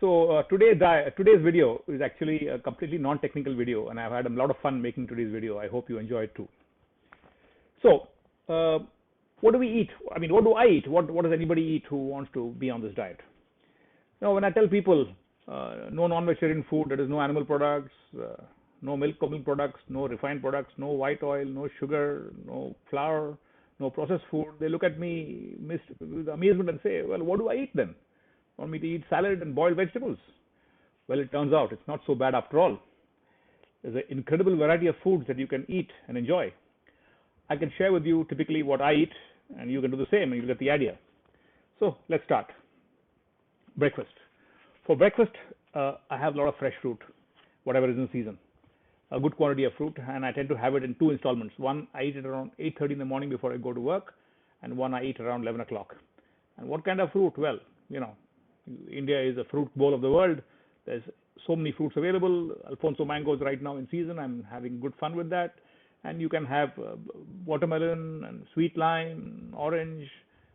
Today's video is actually a completely non-technical video, and I've had a lot of fun making today's video. I hope you enjoy it too. So, what do we eat? I mean, what do I eat? What does anybody eat who wants to be on this diet? Now, when I tell people no non-vegetarian food, that is no animal products, no milk or milk products, no refined products, no white oil, no sugar, no flour, no processed food, they look at me with amazement and say, well, what do I eat then? Want me to eat salad and boiled vegetables? Well, it turns out it's not so bad after all. There's an incredible variety of foods that you can eat and enjoy. I can share with you typically what I eat, and you can do the same, and you'll get the idea. So let's start. Breakfast. For breakfast, I have a lot of fresh fruit, whatever is in season. A good quantity of fruit, and I tend to have it in two installments. One, I eat it around 8:30 in the morning before I go to work, and one I eat around 11 o'clock. And what kind of fruit? Well, India is a fruit bowl of the world. There's so many fruits available. Alfonso mangoes right now in season. I'm having good fun with that. And you can have watermelon and sweet lime, orange,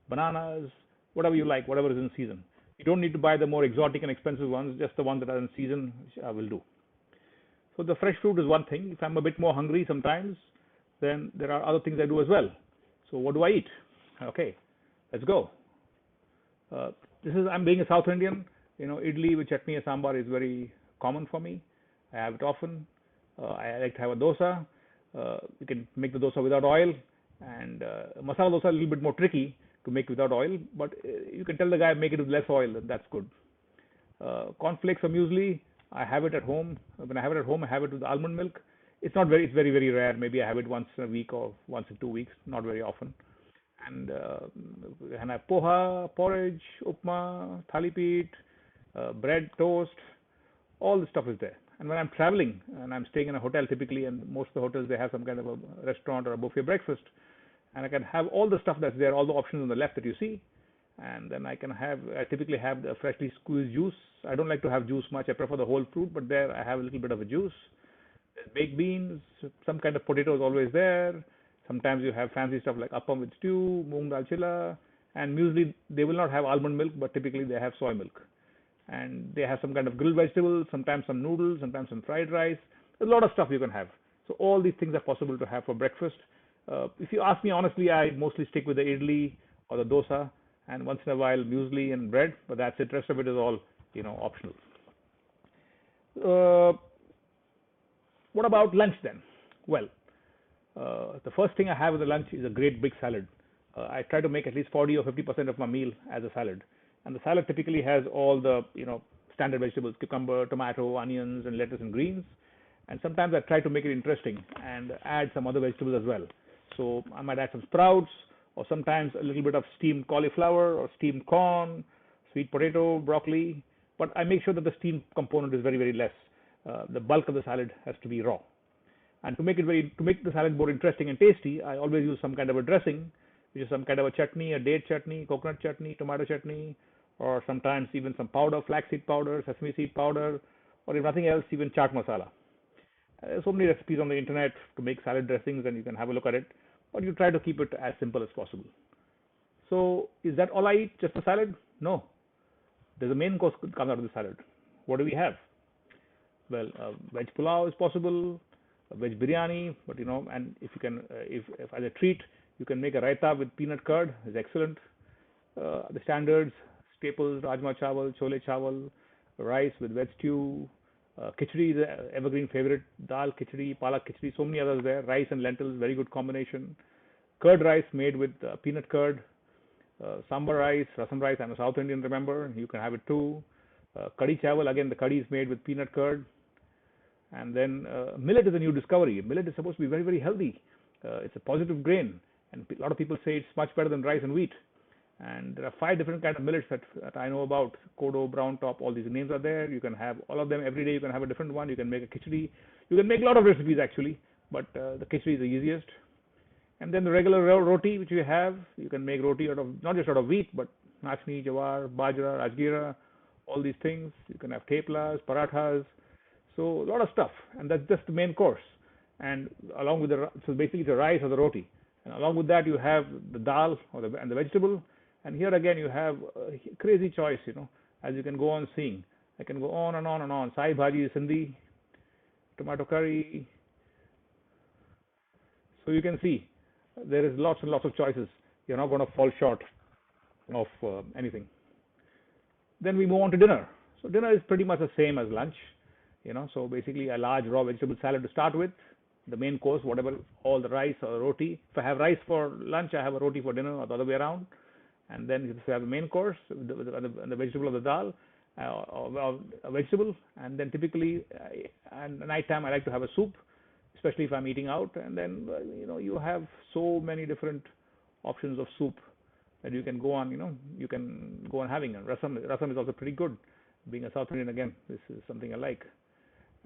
bananas, whatever you like, whatever is in season. You don't need to buy the more exotic and expensive ones, just the ones that are in season will do. So the fresh fruit is one thing. If I'm a bit more hungry sometimes, then there are other things I do as well. So what do I eat? Okay, let's go. I'm being a South Indian. Idli with chutney or sambar is very common for me. I have it often. I like to have a dosa. You can make the dosa without oil, and masala dosa is a little bit more tricky to make without oil, but you can tell the guy make it with less oil, and that's good. Cornflakes or muesli, I have it at home. When I have it at home, I have it with almond milk. It's very, very rare. Maybe I have it once a week or once in 2 weeks, not very often. And I have poha, porridge, upma, thali peeth, bread, toast, all the stuff is there. And when I'm traveling and I'm staying in a hotel typically, and most of the hotels, they have some kind of a restaurant or a buffet breakfast, and I can have all the stuff that's there, all the options on the left that you see, and then I typically have the freshly squeezed juice. I don't like to have juice much. I prefer the whole fruit, but there I have a little bit of a juice. There's baked beans, some kind of potato is always there. Sometimes you have fancy stuff like appam with stew, moong dal chilla, and muesli. They will not have almond milk, but typically they have soy milk. And they have some kind of grilled vegetables, sometimes some noodles, sometimes some fried rice. There's a lot of stuff you can have. So all these things are possible to have for breakfast. If you ask me honestly, I mostly stick with the idli or the dosa, and once in a while muesli and bread, but that's it. Rest of it is all optional. What about lunch then? Well, the first thing I have with the lunch is a great big salad. I try to make at least 40 or 50% of my meal as a salad. And the salad typically has all the standard vegetables: cucumber, tomato, onions, and lettuce and greens. And sometimes I try to make it interesting and add some other vegetables as well. So I might add some sprouts, or sometimes a little bit of steamed cauliflower or steamed corn, sweet potato, broccoli. But I make sure that the steamed component is very, very less. The bulk of the salad has to be raw. And to make the salad more interesting and tasty, I always use some kind of a dressing, which is some kind of a chutney, a date chutney, coconut chutney, tomato chutney, or sometimes even some powder, flaxseed powder, sesame seed powder, or if nothing else, even chaat masala. There's so many recipes on the internet to make salad dressings, and you can have a look at it, but you try to keep it as simple as possible. So is that all I eat, just a salad? No. There's a main course that comes out of the salad. What do we have? Well, veg pulao is possible, veg biryani, but and if you can, if as a treat, you can make a raita with peanut curd. Is excellent. The standards, staples: rajma chawal, chole chawal, rice with veg stew, khichdi is an evergreen favorite, dal khichdi, palak khichdi, so many others there. Rice and lentils, very good combination. Curd rice made with peanut curd. Sambar rice, rasam rice. I'm a South Indian, remember. You can have it too. Kadhi chawal, again the kadhi is made with peanut curd. And then millet is a new discovery. Millet is supposed to be very, very healthy. It's a positive grain, and a lot of people say it's much better than rice and wheat. And there are 5 different kinds of millets that I know about: kodo, brown top, all these names are there. You can have all of them every day. You can have a different one. You can make a khichdi. You can make a lot of recipes actually, but the khichdi is the easiest. And then the regular roti which you have, you can make roti out of, not just out of wheat, but nachni, jawar, bajra, rajgira, all these things. You can have theplas, parathas. So a lot of stuff, and that's just the main course. And along with so basically the rice or the roti, and along with that you have the dal and the vegetable. And here again you have a crazy choice, as you can go on seeing. I can go on and on and on. Sai bhaji is Sindhi, tomato curry. So you can see there is lots and lots of choices. You're not going to fall short of anything. Then we move on to dinner. So dinner is pretty much the same as lunch, So basically a large raw vegetable salad to start with, the main course, whatever, all the rice or roti. If I have rice for lunch, I have a roti for dinner, or the other way around. And then if you have the main course, the vegetable of the dal, or a vegetable, and then typically at night time I like to have a soup, especially if I'm eating out. And then you have so many different options of soup that you can go on. You can go on having. And rasam is also pretty good. Being a South Indian, again, this is something I like.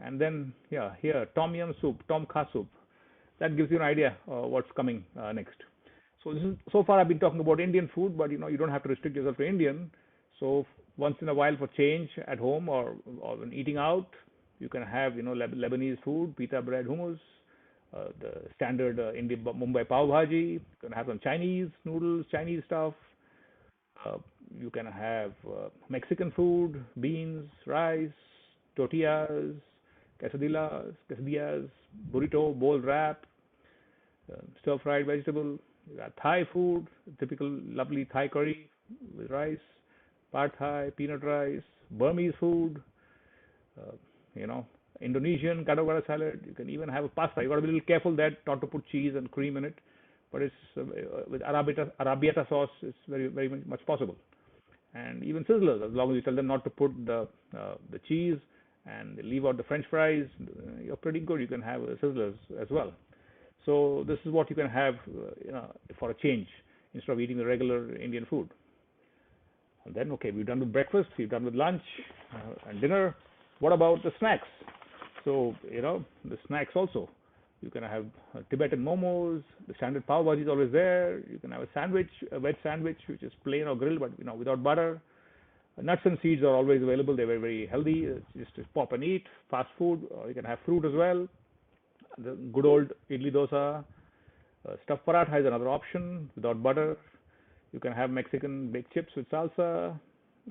And then here tom yum soup, tom kha soup. That gives you an idea what's coming next. So far I've been talking about Indian food, but you don't have to restrict yourself to Indian. So once in a while for change at home or when eating out, you can have Lebanese food, pita bread, hummus, the standard Indian Mumbai pav bhaji. You can have some Chinese noodles, Chinese stuff. You can have Mexican food, beans, rice, tortillas, quesadillas, burrito, bowl wrap, stir-fried vegetable. You got Thai food, typical lovely Thai curry with rice, pad Thai, peanut rice, Burmese food, Indonesian gado-gado salad. You can even have a pasta. You got to be a little careful that not to put cheese and cream in it, but it's with arrabbiata sauce, it's very very much possible. And even sizzlers, as long as you tell them not to put the cheese and leave out the French fries, you're pretty good. You can have sizzlers as well. So this is what you can have, for a change instead of eating the regular Indian food. And then, okay, we've done with breakfast, we've done with lunch and dinner. What about the snacks? So the snacks also. You can have Tibetan momos. The standard pav bhaji is always there. You can have a sandwich, a veg sandwich, which is plain or grilled, but without butter. Nuts and seeds are always available. They're very very healthy. It's just pop and eat. Fast food. Or you can have fruit as well. The good old idli dosa. Stuffed paratha is another option without butter. You can have Mexican baked chips with salsa,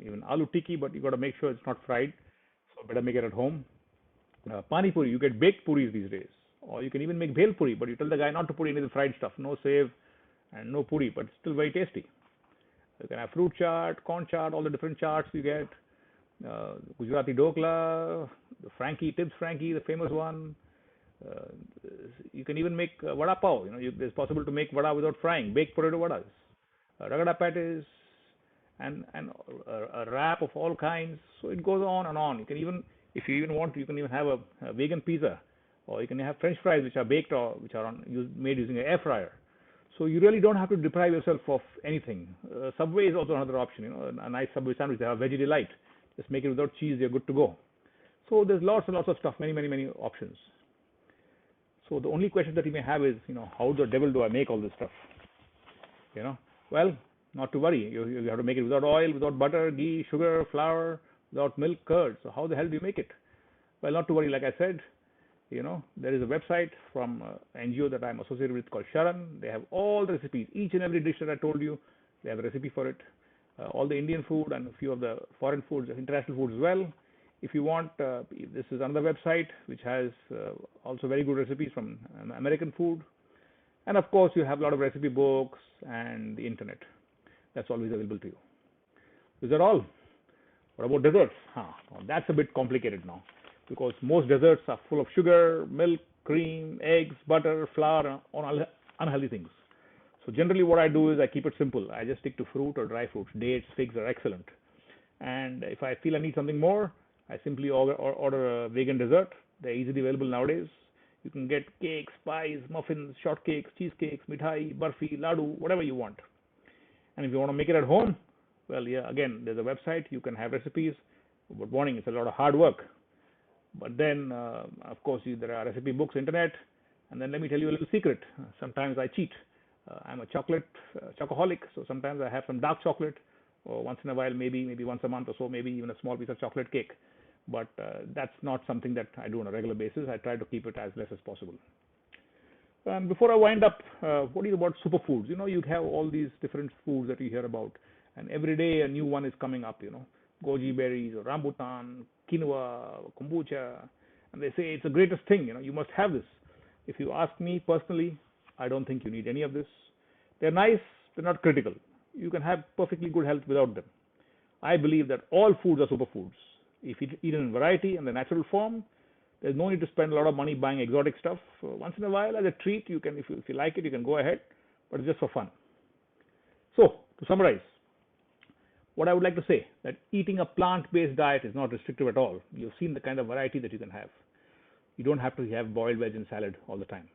even aloo tikki, but you got to make sure it's not fried. So better make it at home. Pani puri, you get baked puris these days, or you can even make bhel puri, but you tell the guy not to put any of the fried stuff, no save and no puri, but it's still very tasty. You can have fruit chaat, corn chaat, all the different chaats you get. Gujarati dokla, the Frankie, Tibbs Frankie, the famous one. You can even make vada pav. It's possible to make vada without frying, baked potato vadas, ragada patties, and a wrap of all kinds. So it goes on and on. You can even, if you even want, you can even have a vegan pizza, or you can have French fries which are baked or which are made using an air fryer. So you really don't have to deprive yourself of anything. Subway is also another option. A nice Subway sandwich. They have veggie delight. Just make it without cheese. You're good to go. So there's lots and lots of stuff. Many options. So the only question that you may have is, how the devil do I make all this stuff? Well, not to worry. You have to make it without oil, without butter, ghee, sugar, flour, without milk, curd. So how the hell do you make it? Well, not to worry. Like I said, there is a website from an NGO that I'm associated with called Sharan. They have all the recipes. Each and every dish that I told you, they have a recipe for it. All the Indian food and a few of the foreign foods, international foods as well. If you want, this is another website which has also very good recipes from American food. And of course, you have a lot of recipe books and the internet. That's always available to you. Is that all? What about desserts? Well, that's a bit complicated now, because most desserts are full of sugar, milk, cream, eggs, butter, flour, all unhealthy things. So generally what I do is I keep it simple. I just stick to fruit or dry fruits. Dates, figs are excellent. And if I feel I need something more, I simply order a vegan dessert. They're easily available nowadays. You can get cakes, pies, muffins, shortcakes, cheesecakes, mithai, barfi, laddu, whatever you want. And if you want to make it at home, well, yeah, again, there's a website. You can have recipes. But warning, it's a lot of hard work. But then, of course, there are recipe books, internet. And then let me tell you a little secret. Sometimes I cheat. I'm a chocoholic, so sometimes I have some dark chocolate, or once in a while, maybe once a month or so, maybe even a small piece of chocolate cake. But that's not something that I do on a regular basis. I try to keep it as less as possible. And before I wind up, what is about superfoods? You have all these different foods that you hear about, and every day a new one is coming up. goji berries or rambutan, quinoa, kombucha, and they say it's the greatest thing. You must have this. If you ask me personally, I don't think you need any of this. They're nice, they're not critical. You can have perfectly good health without them. I believe that all foods are superfoods. If you eat in variety and the natural form, there's no need to spend a lot of money buying exotic stuff. Once in a while, as a treat, you can, if you like it, you can go ahead, but it's just for fun. So, to summarize, what I would like to say that eating a plant-based diet is not restrictive at all. You've seen the kind of variety that you can have. You don't have to have boiled veg and salad all the time.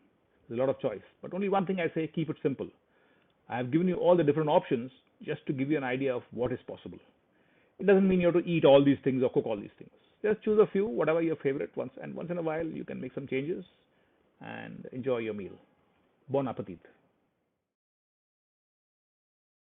There's a lot of choice. But only one thing I say, keep it simple. I have given you all the different options just to give you an idea of what is possible. It doesn't mean you have to eat all these things or cook all these things. Just choose a few, whatever your favorite ones, and once in a while you can make some changes and enjoy your meal. Bon appetit.